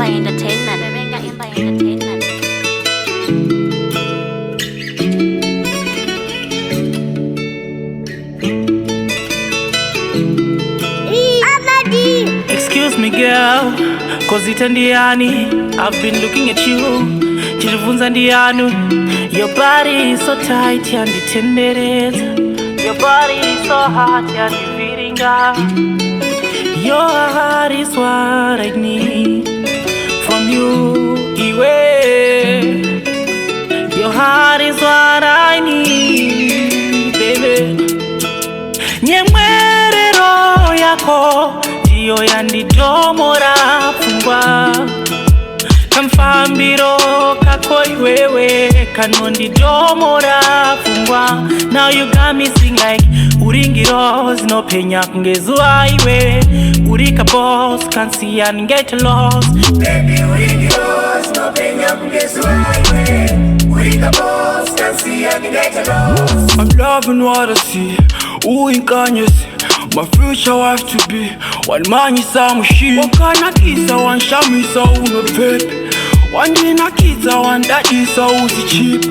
Entertainment. Excuse me girl, cause ndiani. I've been looking at you, chirivunza ndianu. Your body is so tight, yanditendereza. Your body is so hot, yandiviringa. Your heart is what I need from you, Iwe. Your heart is what I need, baby. Nyemwerero yako ndiyo yandidomora pfungwa. Kamfambiro kako iwewe kanondidomora pfungwa. Now you got me sing like Ngirozi no penya kungezuwa iwe. Urika boss can't see and get lost. Baby Ngirozi no penya kungezuwa iwe. Urika boss can't see and get lost. I'm loving what I see. Uinkanyesi, my future wife to be. One man is a machine. One kana kisa, one shamisa, uno pepe. One dina kisa, one that is a uzi cheap.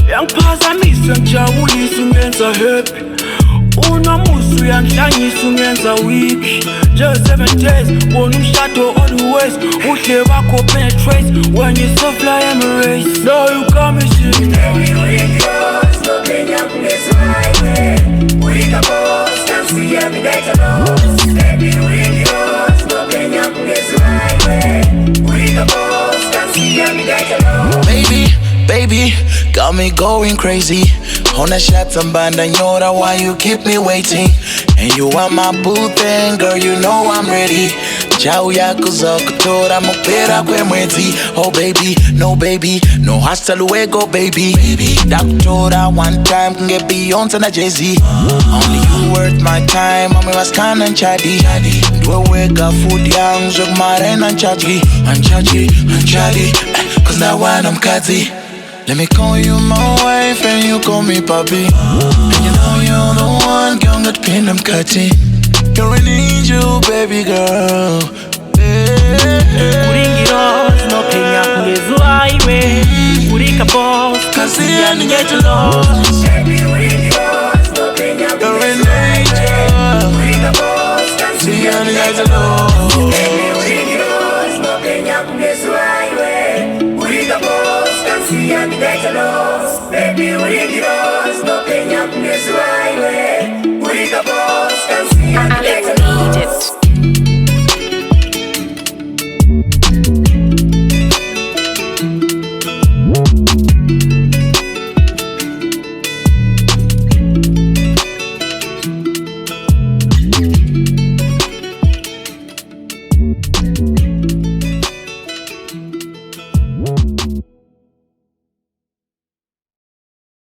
Young pasa misa, nchawuli sungenza happy. Una musu yang shanyi sungenza weak. Just 7 days, one shadow all the ways. Uche wako penetrates when you so fly Emirates. Now you come and see. Baby Ngirozi no penya kungezuwa iwe. Urika boss can't see and get lost. Baby Ngirozi no penya kungezuwa iwe. Urika boss can't see and get lost. Baby, got me going crazy. On a shot Sibanda, Nyora, why you keep me waiting? And you are my boo thing, girl, you know I'm ready. Chau yako za kutora mupera kwe mwezi. Oh baby, no hasta luego baby. Dakutora one time can get Beyonce na Jay-Z. Only you worth my time, mami waskana nchadi. Ndwe weka food yang, jok marena nchaji. Cause that one I'm kazi. Let me call you my wife and you call me papi. And you know you're the one, girl, that pin I'm cutting. You're an angel, baby girl. Ngirozi no penya kungezuwa iwe. Urika boss can't see and get lost. Baby Ngirozi no penya You're an angel. Urika boss can't see and get lost.